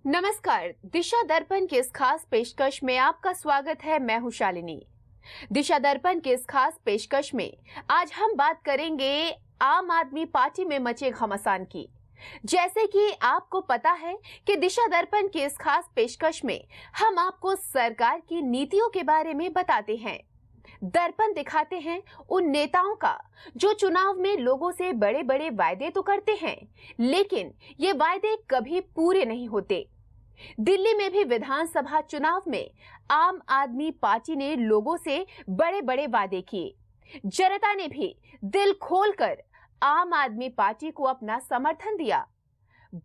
नमस्कार, दिशा दर्पण की इस खास पेशकश में आपका स्वागत है। मैं हूं शालिनी। दिशा दर्पण की इस खास पेशकश में आज हम बात करेंगे आम आदमी पार्टी में मचे घमासान की। जैसे कि आपको पता है कि दिशा दर्पण की इस खास पेशकश में हम आपको सरकार की नीतियों के बारे में बताते हैं। दर्पण दिखाते हैं उन नेताओं का जो चुनाव में लोगों से बड़े बड़े वायदे तो करते हैं, लेकिन ये वायदे कभी पूरे नहीं होते। दिल्ली में भी विधानसभा चुनाव में आम आदमी पार्टी ने लोगों से बड़े बड़े वादे किए। जनता ने भी दिल खोलकर आम आदमी पार्टी को अपना समर्थन दिया।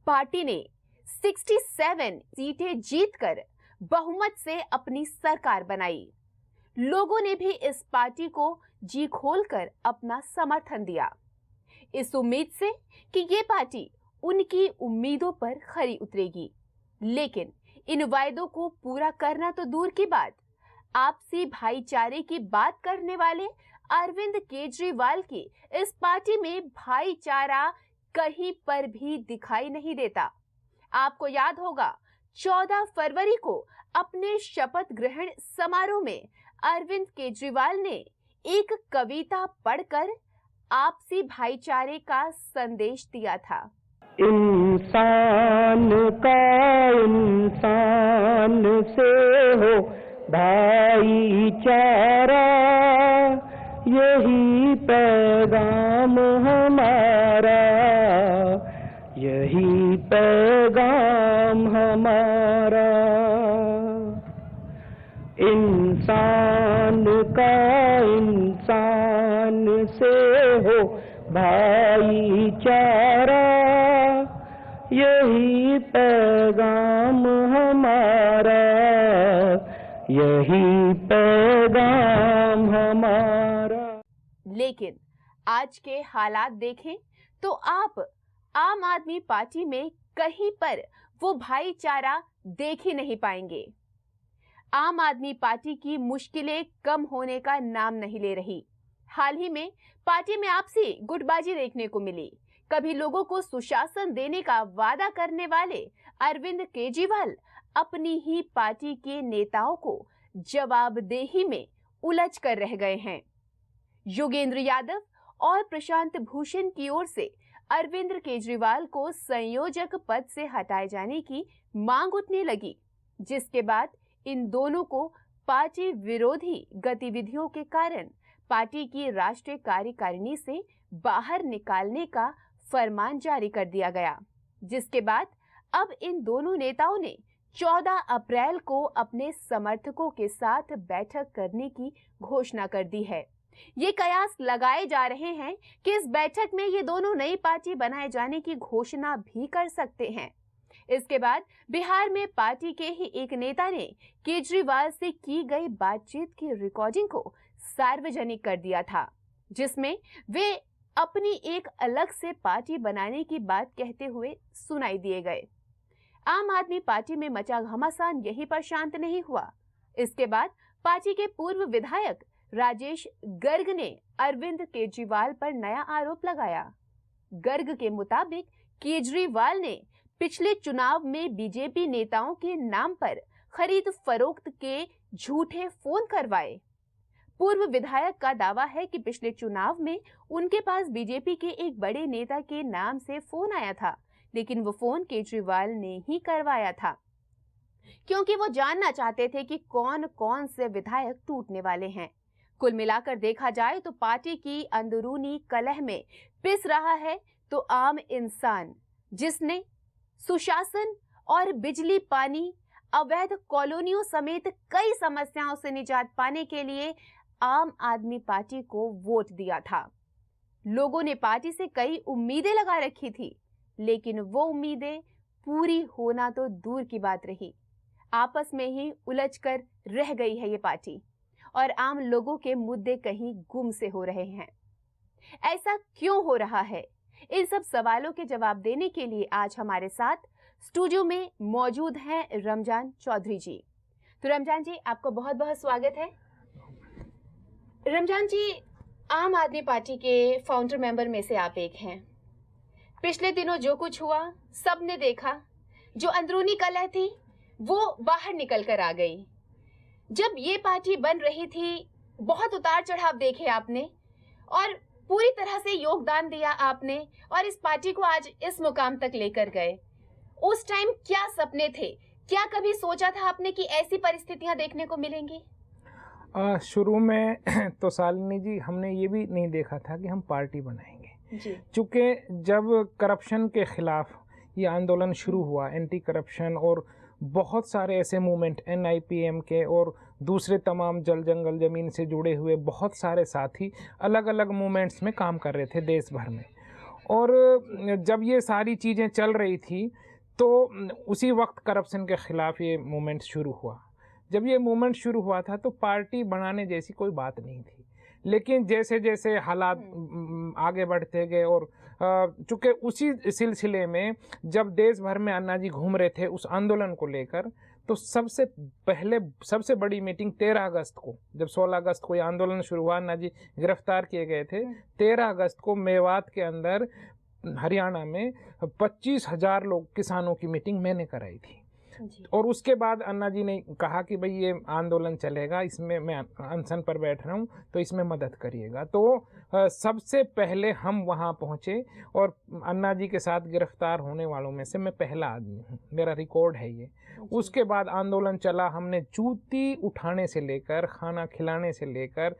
पार्टी ने 67 सीटें जीतकर बहुमत से अपनी सरकार बनाई। लोगों ने भी इस पार्टी को जी खोलकर अपना समर्थन दिया, इस उम्मीद से कि ये पार्टी उनकी उम्मीदों पर खरी उतरेगी। लेकिन इन वायदों को पूरा करना तो दूर की बात, आपसी भाईचारे की बात करने वाले अरविंद केजरीवाल की इस पार्टी में भाईचारा कहीं पर भी दिखाई नहीं देता। आपको याद होगा 14 फरवरी को अपने शपथ ग्रहण समारोह में अरविंद केजरीवाल ने एक कविता पढ़कर आपसी भाईचारे का संदेश दिया था। इंसान का इंसान से हो भाईचारा, यही पैगाम हमारा, यही पैगाम हमारा। इंसान का इंसान से हो भाईचारा, यही पैगाम हमारा, यही पैगाम हमारा। लेकिन आज के हालात देखें तो आप आम आदमी पार्टी में कहीं पर वो भाईचारा देख ही नहीं पाएंगे। आम आदमी पार्टी की मुश्किलें कम होने का नाम नहीं ले रही। हाल ही में पार्टी में आपसी गुटबाजी देखने को मिली। कभी लोगों को सुशासन देने का वादा करने वाले अरविंद केजरीवाल अपनी ही पार्टी के नेताओं को जवाबदेही में उलझ कर रह गए हैं। योगेंद्र यादव और प्रशांत भूषण की ओर से अरविंद केजरीवाल को संयोजक पद से हटाए जाने की मांग उठने लगी, जिसके बाद इन दोनों को पार्टी विरोधी गतिविधियों के कारण पार्टी की राष्ट्रीय कार्यकारिणी से बाहर निकालने का फरमान जारी कर दिया गया, जिसके बाद अब इन दोनों नेताओं ने 14 अप्रैल को अपने समर्थकों के साथ बैठक करने की घोषणा कर दी है। ये कयास लगाए जा रहे हैं कि इस बैठक में ये दोनों नई पार्टी बनाए जाने की घोषणा भी कर सकते हैं। इसके बाद बिहार में पार्टी के ही एक नेता ने केजरीवाल से की गई बातचीत की रिकॉर्डिंग को सार्वजनिक कर दिया था, जिसमें वे अपनी एक अलग से पार्टी बनाने की बात कहते हुए सुनाई दिए गए। आम आदमी पार्टी में मचा घमासान यहीं पर शांत नहीं हुआ। इसके बाद पार्टी के पूर्व विधायक राजेश गर्ग ने अरविंद केजरीवाल पर नया आरोप लगाया। गर्ग के मुताबिक केजरीवाल ने पिछले चुनाव में बीजेपी नेताओं के नाम पर खरीद फरोख्त के झूठे फोन करवाए। पूर्व विधायक का दावा है कि पिछले चुनाव में उनके पास बीजेपी के एक बड़े नेता के नाम से फोन आया था, लेकिन वो फोन केजरीवाल ने ही करवाया था, क्योंकि वो जानना चाहते थे कि कौन कौन से विधायक टूटने वाले हैं। कुल मिलाकर देखा जाए तो पार्टी की अंदरूनी कलह में पिस रहा है तो आम इंसान, जिसने सुशासन और बिजली पानी, अवैध कॉलोनियों समेत कई समस्याओं से निजात पाने के लिए आम आदमी पार्टी को वोट दिया था। लोगों ने पार्टी से कई उम्मीदें लगा रखी थी, लेकिन वो उम्मीदें पूरी होना तो दूर की बात रही। आपस में ही उलझकर रह गई है ये पार्टी और आम लोगों के मुद्दे कहीं गुम से हो रहे हैं। ऐसा क्यों हो रहा है? इन सब सवालों के जवाब देने के लिए आज हमारे साथ स्टूडियो में मौजूद हैं रमजान चौधरी जी। तो रमजान जी, आपको बहुत बहुत स्वागत है। रमजान जी, आम आदमी पार्टी के फाउंडर मेंबर में से आप एक हैं। पिछले दिनों जो कुछ हुआ सबने देखा। जो अंदरूनी कलह थी वो बाहर निकल कर आ गई। जब ये पार्टी बन रही थी बहुत उतार चढ़ाव देखे आपने और पूरी तरह से योगदान दिया आपने और इस पार्टी को आज इस मुकाम तक लेकर गए। उस टाइम क्या सपने थे, क्या कभी सोचा था आपने कि ऐसी परिस्थितियां देखने को मिलेंगी? शुरू में तो शालिनी जी हमने ये भी नहीं देखा था कि हम पार्टी बनाएंगे जी। चूँकि जब करप्शन के खिलाफ ये आंदोलन शुरू हुआ, एंटी करप्शन, और बहुत सारे ऐसे मूवमेंट NIPM के और दूसरे तमाम जल जंगल ज़मीन से जुड़े हुए बहुत सारे साथी अलग अलग मूवमेंट्स में काम कर रहे थे देश भर में। और जब ये सारी चीज़ें चल रही थी तो उसी वक्त करप्शन के ख़िलाफ़ ये मूवमेंट शुरू हुआ। जब ये मूवमेंट शुरू हुआ था तो पार्टी बनाने जैसी कोई बात नहीं थी, लेकिन जैसे जैसे हालात आगे बढ़ते गए और चूँकि उसी सिलसिले में जब देश भर में अन्ना जी घूम रहे थे उस आंदोलन को लेकर, तो सबसे बड़ी मीटिंग 13 अगस्त को, जब 16 अगस्त को ये आंदोलन शुरू हुआ, अन्ना जी गिरफ्तार किए गए थे, 13 अगस्त को मेवात के अंदर हरियाणा में 25,000 लोग किसानों की मीटिंग मैंने कराई थी। और उसके बाद अन्ना जी ने कहा कि भाई ये आंदोलन चलेगा, इसमें मैं अनशन पर बैठ रहा हूँ तो इसमें मदद करिएगा। तो सबसे पहले हम वहाँ पहुँचे और अन्ना जी के साथ गिरफ्तार होने वालों में से मैं पहला आदमी हूँ, मेरा रिकॉर्ड है ये। उसके बाद आंदोलन चला, हमने जूती उठाने से लेकर, खाना खिलाने से लेकर,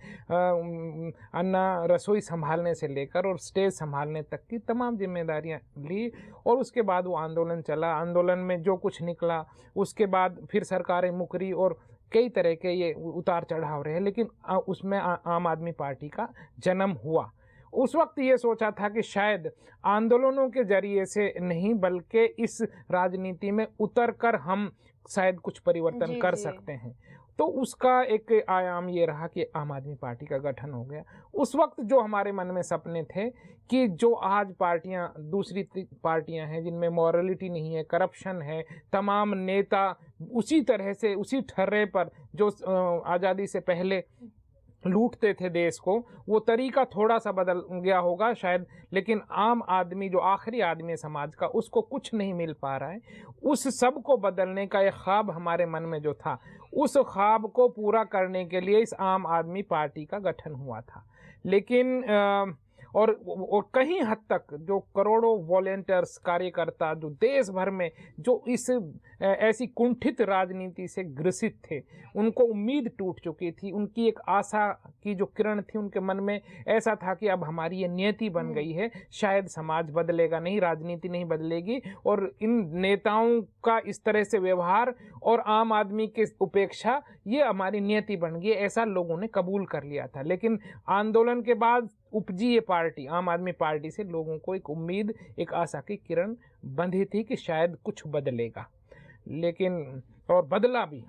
अन्ना रसोई संभालने से लेकर और स्टेज संभालने तक की तमाम जिम्मेदारियां ली। और उसके बाद वो आंदोलन चला। आंदोलन में जो कुछ निकला उसके बाद फिर सरकारें मुकरी और कई तरह के ये उतार चढ़ाव रहे, लेकिन उसमें आम आदमी पार्टी का जन्म हुआ। उस वक्त ये सोचा था कि शायद आंदोलनों के जरिए से नहीं बल्कि इस राजनीति में उतरकर हम शायद कुछ परिवर्तन कर सकते हैं। तो उसका एक आयाम ये रहा कि आम आदमी पार्टी का गठन हो गया। उस वक्त जो हमारे मन में सपने थे कि जो आज पार्टियां, दूसरी पार्टियां हैं जिनमें मॉरलिटी नहीं है, करप्शन है, तमाम नेता उसी तरह से उसी ठर्रे पर जो आज़ादी से पहले लूटते थे देश को, वो तरीका थोड़ा सा बदल गया होगा शायद, लेकिन आम आदमी जो आखिरी आदमी है समाज का, उसको कुछ नहीं मिल पा रहा है। उस सब को बदलने का एक ख्वाब हमारे मन में जो था, उस ख्वाब को पूरा करने के लिए इस आम आदमी पार्टी का गठन हुआ था। लेकिन और कहीं हद तक जो करोड़ों वॉलेंटियर्स, कार्यकर्ता जो देश भर में जो इस ऐसी कुंठित राजनीति से ग्रसित थे, उनको उम्मीद टूट चुकी थी। उनकी एक आशा की जो किरण थी उनके मन में, ऐसा था कि अब हमारी ये नियति बन गई है, शायद समाज बदलेगा नहीं, राजनीति नहीं बदलेगी, और इन नेताओं का इस तरह से व्यवहार और आम आदमी की उपेक्षा ये हमारी नियति बन गई, ऐसा लोगों ने कबूल कर लिया था। लेकिन आंदोलन के बाद उपजी ये पार्टी, आम आदमी पार्टी से लोगों को एक उम्मीद, एक आशा की किरण बंधी थी कि शायद कुछ बदलेगा। लेकिन और बदला भी।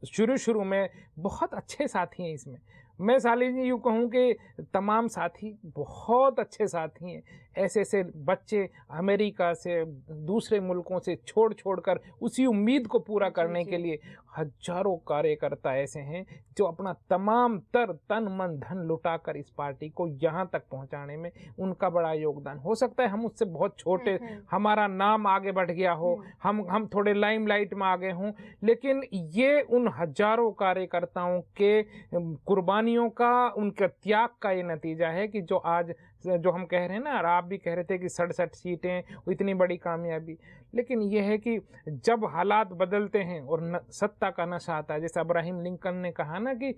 शुरू में बहुत अच्छे साथी हैं इसमें, मैं शालिनी यूँ कहूँ कि तमाम साथी बहुत अच्छे साथी हैं। ऐसे ऐसे बच्चे अमेरिका से, दूसरे मुल्कों से छोड़ कर उसी उम्मीद को पूरा करने के लिए हजारों कार्यकर्ता ऐसे हैं जो अपना तमाम तन मन धन लुटाकर इस पार्टी को यहाँ तक पहुँचाने में उनका बड़ा योगदान। हो सकता है हम उससे बहुत छोटे, हमारा नाम आगे बढ़ गया हो, हम थोड़े लाइमलाइट में आ गए हों, लेकिन ये उन हजारों कार्यकर्ताओं के कुर्बानियों का, उनके त्याग का ये नतीजा है कि जो आज जो हम कह रहे हैं ना, और आप भी कह रहे थे कि 67 सीटें इतनी बड़ी कामयाबी। लेकिन यह है कि जब हालात बदलते हैं और सत्ता का नशा आता है, जैसे अब्राहम लिंकन ने कहा ना कि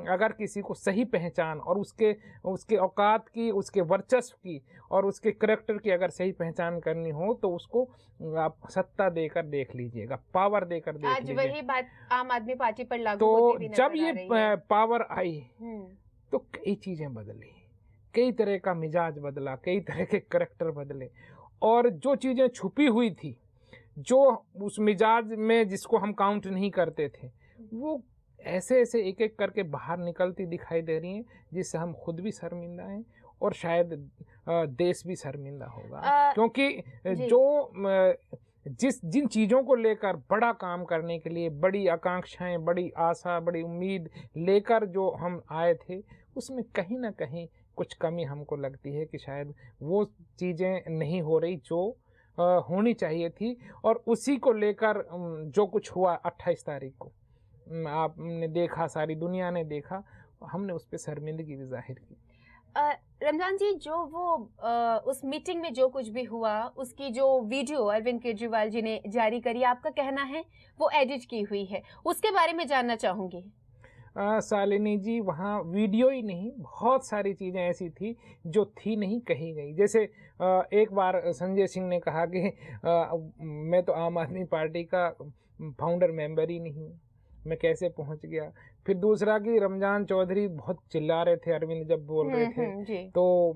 अगर किसी को सही पहचान और उसके औकात की, उसके वर्चस्व की और उसके करैक्टर की अगर सही पहचान करनी हो तो उसको आप सत्ता देकर देख लीजिएगा, पावर देकर देख लीजिए। आज वही बात आम आदमी पार्टी पर लागू तो होती भी जब नजर आ ये रही है। पावर आई तो कई चीजें बदली, कई तरह का मिजाज बदला, कई तरह के करैक्टर बदले, और जो चीजें छुपी हुई थी, जो उस मिजाज में जिसको हम काउंट नहीं करते थे, वो ऐसे ऐसे एक एक करके बाहर निकलती दिखाई दे रही हैं, जिससे हम खुद भी शर्मिंदा हैं और शायद देश भी शर्मिंदा होगा। क्योंकि जिन चीज़ों को लेकर बड़ा काम करने के लिए, बड़ी आकांक्षाएं, बड़ी आशा, बड़ी उम्मीद लेकर जो हम आए थे, उसमें कहीं ना कहीं कुछ कमी हमको लगती है कि शायद वो चीज़ें नहीं हो रही जो होनी चाहिए थी। और उसी को लेकर जो कुछ हुआ 28 तारीख को आपने देखा, सारी दुनिया ने देखा, हमने उस पर शर्मिंदगी भी जाहिर की। रमजान जी, जो वो उस मीटिंग में जो कुछ भी हुआ, उसकी जो वीडियो अरविंद केजरीवाल जी ने जारी करी, आपका कहना है वो एडिट की हुई है, उसके बारे में जानना चाहूंगी। शालिनी जी, वहाँ वीडियो ही नहीं, बहुत सारी चीज़ें ऐसी थी जो थी नहीं कही गई। जैसे एक बार संजय सिंह ने कहा कि मैं तो आम आदमी पार्टी का फाउंडर मेंबर ही नहीं, मैं कैसे पहुंच गया। फिर दूसरा कि रमजान चौधरी बहुत चिल्ला रहे थे अरविंद जब बोल रहे थे, तो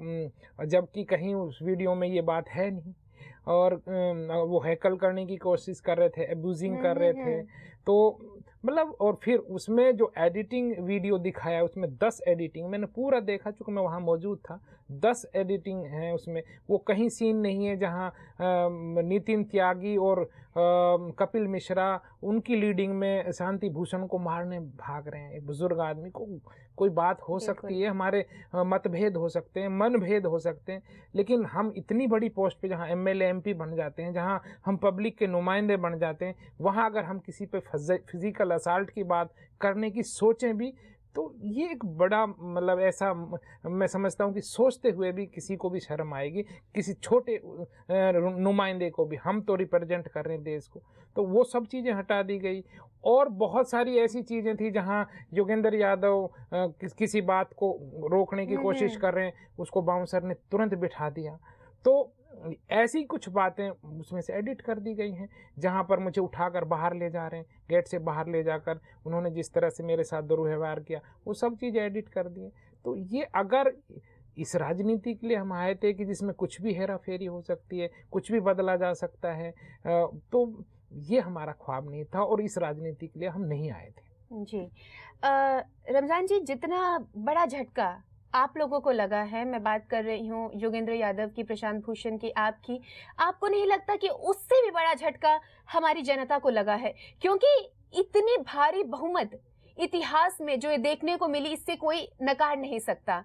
जबकि कहीं उस वीडियो में ये बात है नहीं, और वो हैकल करने की कोशिश कर रहे थे, एब्यूजिंग कर रहे थे। तो मतलब, और फिर उसमें जो एडिटिंग वीडियो दिखाया, उसमें 10 एडिटिंग मैंने पूरा देखा, चूँकि मैं वहाँ मौजूद था, 10 एडिटिंग हैं उसमें। वो कहीं सीन नहीं है जहाँ नितिन त्यागी और कपिल मिश्रा उनकी लीडिंग में शांति भूषण को मारने भाग रहे हैं। एक बुजुर्ग आदमी को कोई बात हो सकती है, हमारे मतभेद हो सकते हैं, मनभेद हो सकते हैं, लेकिन हम इतनी बड़ी पोस्ट पे जहाँ एमएलए एमपी बन जाते हैं, जहाँ हम पब्लिक के नुमाइंदे बन जाते हैं, वहाँ अगर हम किसी पे फिजिकल असॉल्ट की बात करने की सोचें भी, तो ये एक बड़ा, मतलब ऐसा मैं समझता हूँ कि सोचते हुए भी किसी को भी शर्म आएगी, किसी छोटे नुमाइंदे को भी। हम तो रिप्रेजेंट कर रहे हैं देश को, तो वो सब चीज़ें हटा दी गई। और बहुत सारी ऐसी चीज़ें थी जहाँ योगेंद्र यादव किसी बात को रोकने की कोशिश कर रहे हैं, उसको बाउंसर ने तुरंत बिठा दिया। तो ऐसी कुछ बातें उसमें से एडिट कर दी गई हैं, जहाँ पर मुझे उठाकर बाहर ले जा रहे हैं, गेट से बाहर ले जाकर उन्होंने जिस तरह से मेरे साथ दुर्व्यवहार किया, वो सब चीज़ें एडिट कर दी। तो ये, अगर इस राजनीति के लिए हम आए थे कि जिसमें कुछ भी हेरा फेरी हो सकती है, कुछ भी बदला जा सकता है, तो ये हमारा ख्वाब नहीं था, और इस राजनीति के लिए हम नहीं आए थे। जी रमजान जी, जितना बड़ा झटका आप लोगों को लगा है, मैं बात कर रही हूँ योगेंद्र यादव की, प्रशांत भूषण की, आपकी, आपको नहीं लगता कि उससे भी बड़ा झटका हमारी जनता को लगा है? क्योंकि इतनी भारी बहुमत इतिहास में जो देखने को मिली, इससे कोई नकार नहीं सकता।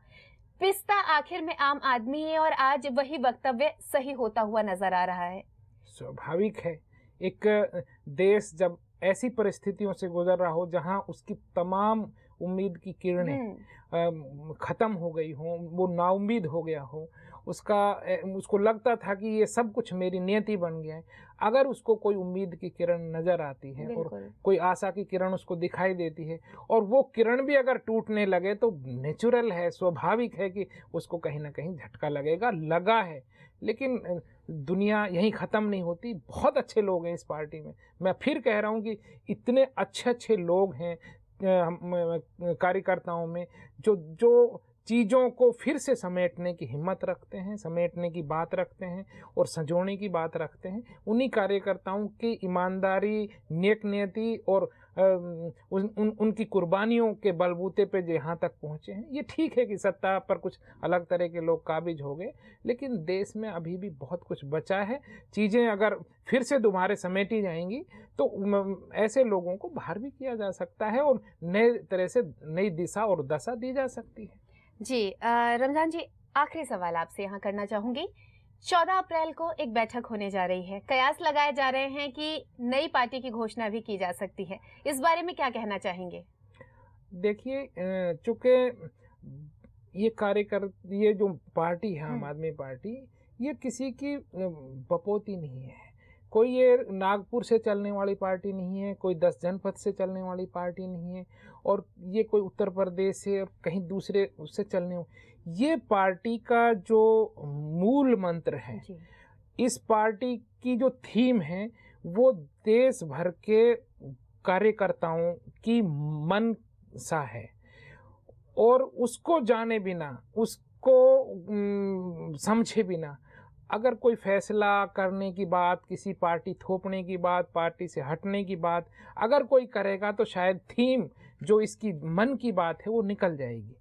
पिस्ता आखिर में आम आदमी है, और आज वही वक्तव्य सही होता हुआ नजर आ रहा है। स्वाभाविक है, एक देश जब ऐसी परिस्थितियों से गुजर रहा हो जहां उसकी तमाम उम्मीद की किरणें खत्म हो गई हो, वो नाउम्मीद हो गया हो, उसको लगता था कि ये सब कुछ मेरी नियति बन गया है, अगर उसको कोई उम्मीद की किरण नजर आती है और कोई आशा की किरण उसको दिखाई देती है, और वो किरण भी अगर टूटने लगे, तो नेचुरल है, स्वाभाविक है कि उसको कहीं ना कहीं झटका लगेगा, लगा है। लेकिन दुनिया यहीं ख़त्म नहीं होती, बहुत अच्छे लोग हैं इस पार्टी में। मैं फिर कह रहा हूँ कि इतने अच्छे अच्छे लोग हैं कार्यकर्ताओं में, जो चीज़ों को फिर से समेटने की हिम्मत रखते हैं, समेटने की बात रखते हैं और संजोने की बात रखते हैं। उन्हीं कार्यकर्ताओं की ईमानदारी, नेक नियति और उनकी कुर्बानियों के बलबूते पे यहाँ तक पहुँचे हैं। ये ठीक है कि सत्ता पर कुछ अलग तरह के लोग काबिज हो गए, लेकिन देश में अभी भी बहुत कुछ बचा है। चीज़ें अगर फिर से दोबारा समेटी जाएंगी, तो ऐसे लोगों को बाहर भी किया जा सकता है और नए तरह से नई दिशा और दशा दी जा सकती है। जी रमजान जी, आखिरी सवाल आपसे यहाँ करना चाहूंगी। 14 अप्रैल को एक बैठक होने जा रही है, कयास लगाए जा रहे हैं कि नई पार्टी की घोषणा भी की जा सकती है, इस बारे में क्या कहना चाहेंगे? देखिए, चूंकि ये जो पार्टी है आम आदमी पार्टी, ये किसी की बपोती नहीं है। कोई ये नागपुर से चलने वाली पार्टी नहीं है, कोई 10 जनपद से चलने वाली पार्टी नहीं है, और ये कोई उत्तर प्रदेश से और कहीं दूसरे उससे चलने। ये पार्टी का जो मूल मंत्र है, इस पार्टी की जो थीम है, वो देश भर के कार्यकर्ताओं की मनसा है, और उसको जाने बिना, उसको समझे बिना अगर कोई फैसला करने की बात, किसी पार्टी थोपने की बात, पार्टी से हटने की बात अगर कोई करेगा, तो शायद थीम जो इसकी मन की बात है वो निकल जाएगी।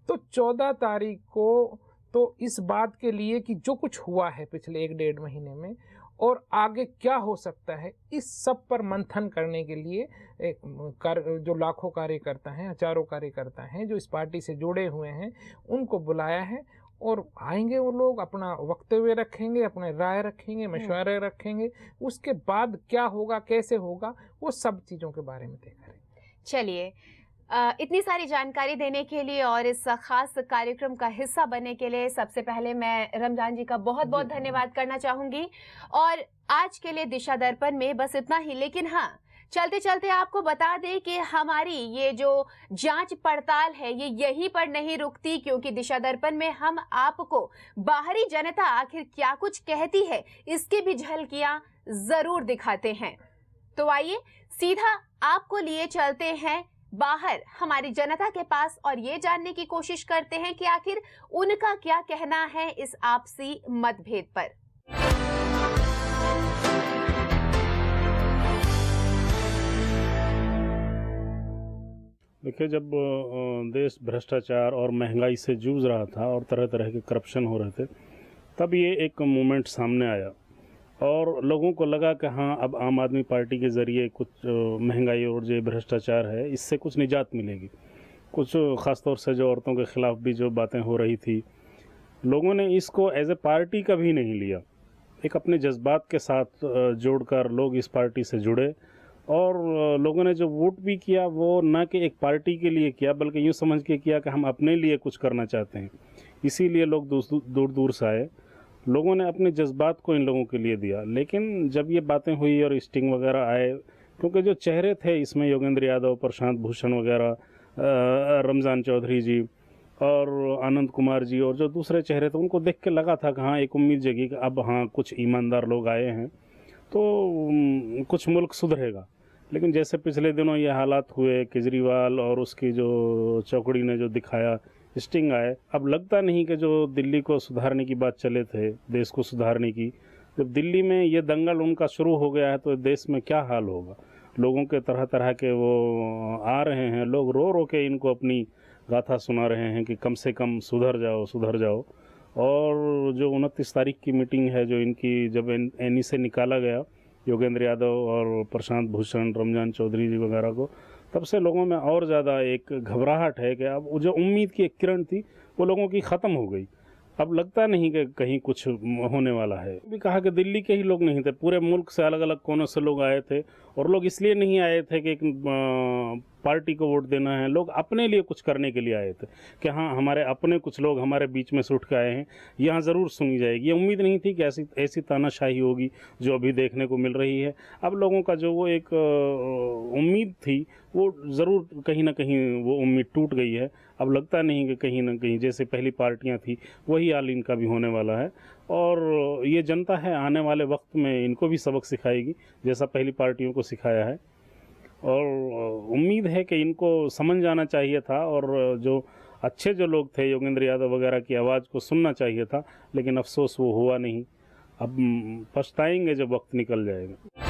तो 14 तारीख को तो इस बात के लिए कि जो कुछ हुआ है पिछले 1-1.5 महीने में और आगे क्या हो सकता है, इस सब पर मंथन करने के लिए जो लाखों कार्यकर्ता हैं, हजारों कार्यकर्ता हैं जो इस पार्टी से जुड़े हुए हैं, उनको बुलाया है। और आएंगे वो लोग, अपना वक्तव्य रखेंगे, अपने राय रखेंगे, मशवरे रखेंगे, उसके बाद क्या होगा, कैसे होगा, वो सब चीज़ों के बारे में तय करेंगे। चलिए, इतनी सारी जानकारी देने के लिए और इस खास कार्यक्रम का हिस्सा बनने के लिए सबसे पहले मैं रमजान जी का बहुत बहुत धन्यवाद करना चाहूंगी। और आज के लिए दिशा दर्पण में बस इतना ही। लेकिन हाँ, चलते चलते आपको बता दें कि हमारी ये जो जांच पड़ताल है ये यहीं पर नहीं रुकती, क्योंकि दिशा दर्पण में हम आपको बाहरी जनता आखिर क्या कुछ कहती है इसकी भी झलकियां जरूर दिखाते हैं। तो आइए सीधा आपको लिए चलते हैं बाहर हमारी जनता के पास और ये जानने की कोशिश करते हैं कि आखिर उनका क्या कहना है इस आपसी मतभेद पर। देखिए, जब देश भ्रष्टाचार और महंगाई से जूझ रहा था और तरह तरह के करप्शन हो रहे थे, तब ये एक मूवमेंट सामने आया और लोगों को लगा कि हाँ, अब आम आदमी पार्टी के ज़रिए कुछ महंगाई और जो भ्रष्टाचार है इससे कुछ निजात मिलेगी। कुछ ख़ासतौर से जो औरतों के ख़िलाफ़ भी जो बातें हो रही थी, लोगों ने इसको एज ए पार्टी कभी नहीं लिया। एक अपने जज्बात के साथ जोड़कर लोग इस पार्टी से जुड़े और लोगों ने जो वोट भी किया वो न कि एक पार्टी के लिए किया, बल्कि यूँ समझ के किया कि हम अपने लिए कुछ करना चाहते हैं। इसीलिए लोग दूर दूर से आए। लोगों ने अपने जज्बात को इन लोगों के लिए दिया। लेकिन जब ये बातें हुई और स्टिंग वगैरह आए, क्योंकि जो चेहरे थे इसमें योगेंद्र यादव, प्रशांत भूषण वगैरह, रमज़ान चौधरी जी और आनंद कुमार जी और जो दूसरे चेहरे थे, उनको देख के लगा था कि हाँ, एक उम्मीद जगी कि अब हाँ, कुछ ईमानदार लोग आए हैं तो कुछ मुल्क सुधरेगा। लेकिन जैसे पिछले दिनों ये हालात हुए, केजरीवाल और उसकी जो चौकड़ी ने जो दिखाया, स्टिंग आए, अब लगता नहीं कि जो दिल्ली को सुधारने की बात चले थे, देश को सुधारने की, जब दिल्ली में ये दंगल उनका शुरू हो गया है तो देश में क्या हाल होगा। लोगों के तरह तरह के वो आ रहे हैं, लोग रो रो के इनको अपनी गाथा सुना रहे हैं कि कम से कम सुधर जाओ, सुधर जाओ। और जो 29 तारीख की मीटिंग है, जो इनकी जब एनी से निकाला गया योगेंद्र यादव और प्रशांत भूषण, रमज़ान चौधरी जी वगैरह को, तब से लोगों में और ज़्यादा एक घबराहट है कि अब वो जो उम्मीद की एक किरण थी वो लोगों की ख़त्म हो गई। अब लगता नहीं कि कहीं कुछ होने वाला है। भी कहा कि दिल्ली के ही लोग नहीं थे, पूरे मुल्क से अलग अलग कोनों से लोग आए थे और लोग इसलिए नहीं आए थे कि एक पार्टी को वोट देना है, लोग अपने लिए कुछ करने के लिए आए थे कि हाँ, हमारे अपने कुछ लोग हमारे बीच में से उठ के आए हैं, यहाँ ज़रूर सुनी जाएगी। ये उम्मीद नहीं थी कि ऐसी तानाशाही होगी जो अभी देखने को मिल रही है। अब लोगों का जो वो एक उम्मीद थी वो ज़रूर कहीं ना कहीं वो उम्मीद टूट गई है। अब लगता नहीं कि कहीं ना कहीं जैसे पहली पार्टियां थी वही हाल इनका भी होने वाला है। और ये जनता है आने वाले वक्त में इनको भी सबक सिखाएगी जैसा पहली पार्टियों को सिखाया है। और उम्मीद है कि इनको समझ जाना चाहिए था और जो अच्छे जो लोग थे, योगेंद्र यादव वगैरह की आवाज़ को सुनना चाहिए था, लेकिन अफसोस वो हुआ नहीं। अब पछताएंगे जब वक्त निकल जाएगा।